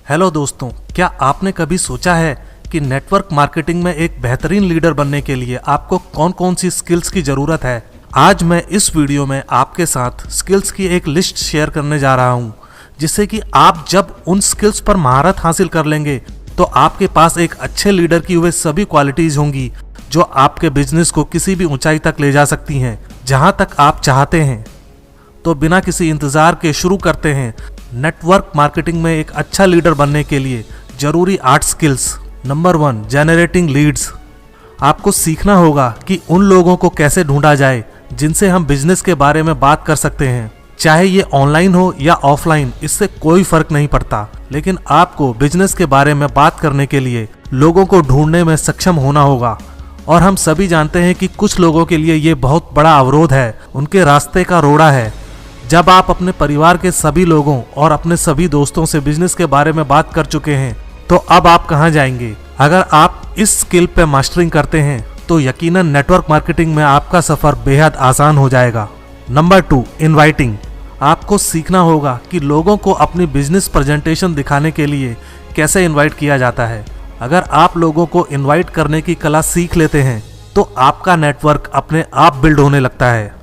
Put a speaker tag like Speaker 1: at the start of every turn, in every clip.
Speaker 1: Hello दोस्तों, क्या आपने कभी सोचा है कि नेटवर्क मार्केटिंग में एक बेहतरीन लीडर बनने के लिए आपको कौन कौन सी स्किल्स की ज़रूरत है। आज मैं इस वीडियो में आपके साथ स्किल्स की एक लिस्ट शेयर करने जा रहा हूं, जिससे कि आप जब उन स्किल्स पर महारत हासिल कर लेंगे तो आपके पास एक अच्छे लीडर की वे सभी क्वालिटीज़ होंगी जो आपके बिजनेस को किसी भी ऊंचाई तक ले जा सकती हैं, जहां तक आप चाहते हैं। तो बिना किसी इंतज़ार के शुरू करते हैं। नेटवर्क मार्केटिंग में एक अच्छा लीडर बनने के लिए जरूरी 8 स्किल्स। Number 1, generating Leeds. आपको सीखना होगा कि उन लोगों को कैसे ढूंढा जाए जिनसे हम बिजनेस के बारे में बात कर सकते हैं। चाहे ये ऑनलाइन हो या ऑफलाइन, इससे कोई फर्क नहीं पड़ता, लेकिन आपको बिजनेस के बारे में बात करने के लिए लोगों को ढूंढने में सक्षम होना होगा। और हम सभी जानते हैं कि कुछ लोगों के लिए ये बहुत बड़ा अवरोध है, उनके रास्ते का रोड़ा है। जब आप अपने परिवार के सभी लोगों और अपने सभी दोस्तों से बिजनेस के बारे में बात कर चुके हैं, तो अब आप कहां जाएंगे। अगर आप इस स्किल पे मास्टरिंग करते हैं तो यकीनन नेटवर्क मार्केटिंग में आपका सफर बेहद आसान हो जाएगा। Number 2, inviting. आपको सीखना होगा कि लोगों को अपनी बिजनेस प्रेजेंटेशन दिखाने के लिए कैसे इनवाइट किया जाता है। अगर आप लोगों को इनवाइट करने की कला सीख लेते हैं तो आपका नेटवर्क अपने आप बिल्ड होने लगता है।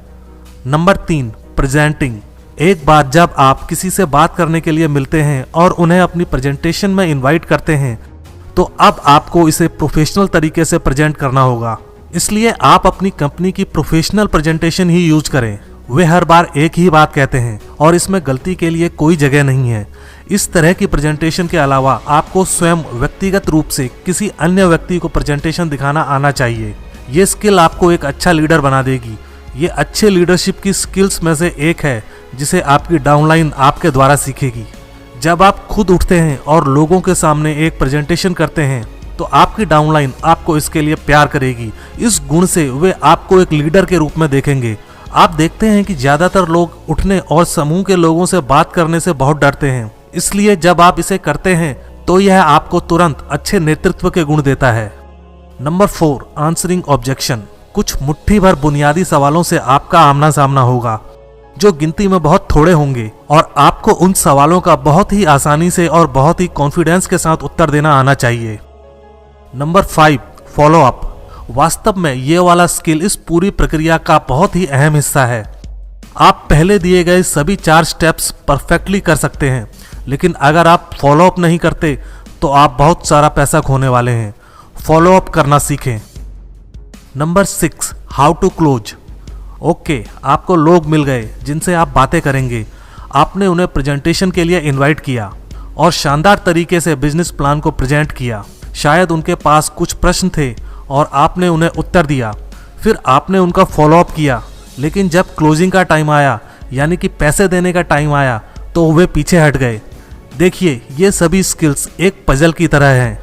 Speaker 1: Number 3, presenting. एक बार जब आप किसी से बात करने के लिए मिलते हैं और उन्हें अपनी प्रेजेंटेशन में इनवाइट करते हैं, तो अब आपको इसे प्रोफेशनल तरीके से प्रेजेंट करना होगा। इसलिए आप अपनी कंपनी की प्रोफेशनल प्रेजेंटेशन ही यूज करें। वे हर बार एक ही बात कहते हैं और इसमें गलती के लिए कोई जगह नहीं है। इस तरह की प्रेजेंटेशन के अलावा आपको स्वयं व्यक्तिगत रूप से किसी अन्य व्यक्ति को प्रेजेंटेशन दिखाना आना चाहिए। ये स्किल आपको एक अच्छा लीडर बना देगी। ये अच्छे लीडरशिप की स्किल्स में से एक है जिसे आपकी डाउनलाइन आपके द्वारा सीखेगी। जब आप खुद उठते हैं और लोगों के सामने एक प्रेजेंटेशन करते हैं तो आपकी डाउनलाइन आपको इसके लिए प्यार करेगी। इस गुण से वे आपको एक लीडर के रूप में देखेंगे। आप देखते हैं कि ज्यादातर लोग उठने और समूह के लोगों से बात करने से बहुत डरते हैं, इसलिए जब आप इसे करते हैं तो यह आपको तुरंत अच्छे नेतृत्व के गुण देता है। Number 4, answering objection. कुछ मुट्ठी भर बुनियादी सवालों से आपका आमना सामना होगा जो गिनती में बहुत थोड़े होंगे, और आपको उन सवालों का बहुत ही आसानी से और बहुत ही कॉन्फिडेंस के साथ उत्तर देना आना चाहिए। Number 5, follow up. वास्तव में ये वाला स्किल इस पूरी प्रक्रिया का बहुत ही अहम हिस्सा है। आप पहले दिए गए सभी 4 स्टेप्स परफेक्टली कर सकते हैं, लेकिन अगर आप फॉलो अप नहीं करते तो आप बहुत सारा पैसा खोने वाले हैं। फॉलो अप करना सीखें। Number 6, how to close. Okay, आपको लोग मिल गए जिनसे आप बातें करेंगे। आपने उन्हें प्रेजेंटेशन के लिए इनवाइट किया और शानदार तरीके से बिजनेस प्लान को प्रेजेंट किया। शायद उनके पास कुछ प्रश्न थे और आपने उन्हें उत्तर दिया। फिर आपने उनका फॉलो अप किया, लेकिन जब क्लोजिंग का टाइम आया, यानी कि पैसे देने का टाइम आया, तो वे पीछे हट गए। देखिए, ये सभी स्किल्स एक पजल की तरह हैं।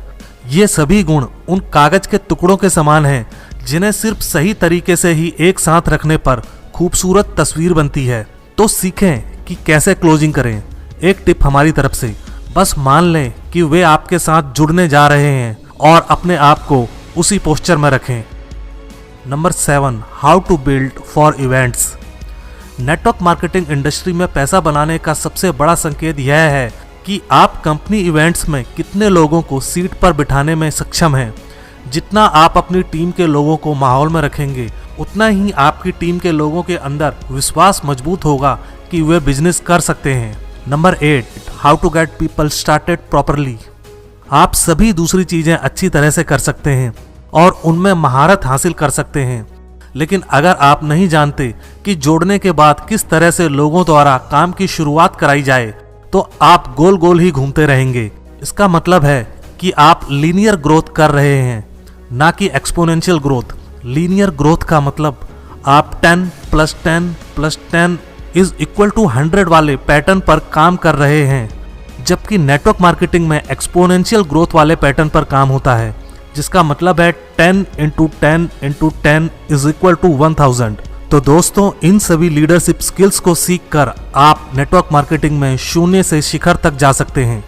Speaker 1: ये सभी गुण उन कागज के टुकड़ों के समान हैं जिन्हें सिर्फ सही तरीके से ही एक साथ रखने पर खूबसूरत तस्वीर बनती है। तो सीखें कि कैसे क्लोजिंग करें। एक टिप हमारी तरफ से, बस मान लें कि वे आपके साथ जुड़ने जा रहे हैं और अपने आप को उसी पोस्चर में रखें। Number 7, how to build for events. Network marketing industry में पैसा बनाने का सबसे बड़ा संकेत यह है कि आप कंपनी इवेंट्स में कितने लोगों को सीट पर बिठाने में सक्षम हैं। जितना आप अपनी टीम के लोगों को माहौल में रखेंगे, उतना ही आपकी टीम के लोगों के अंदर विश्वास मजबूत होगा कि वे बिजनेस कर सकते हैं। Number 8, how to get people started properly. आप सभी दूसरी चीजें अच्छी तरह से कर सकते हैं और उनमें महारत हासिल कर सकते हैं, लेकिन अगर आप नहीं जानते कि जोड़ने के बाद किस तरह से लोगों द्वारा काम की शुरुआत कराई जाए, तो आप गोल गोल ही घूमते रहेंगे। इसका मतलब है कि आप लीनियर ग्रोथ कर रहे हैं, ना कि एक्सपोनेंशियल ग्रोथ। लीनियर ग्रोथ का मतलब आप 10 + 10 + 10 = 100 वाले पैटर्न पर काम कर रहे हैं, जबकि नेटवर्क मार्केटिंग में एक्सपोनेंशियल ग्रोथ वाले पैटर्न पर काम होता है, जिसका मतलब है 10 × 10 × 10 = 1000। तो दोस्तों, इन सभी लीडरशिप स्किल्स को सीखकर आप नेटवर्क मार्केटिंग में शून्य से शिखर तक जा सकते हैं।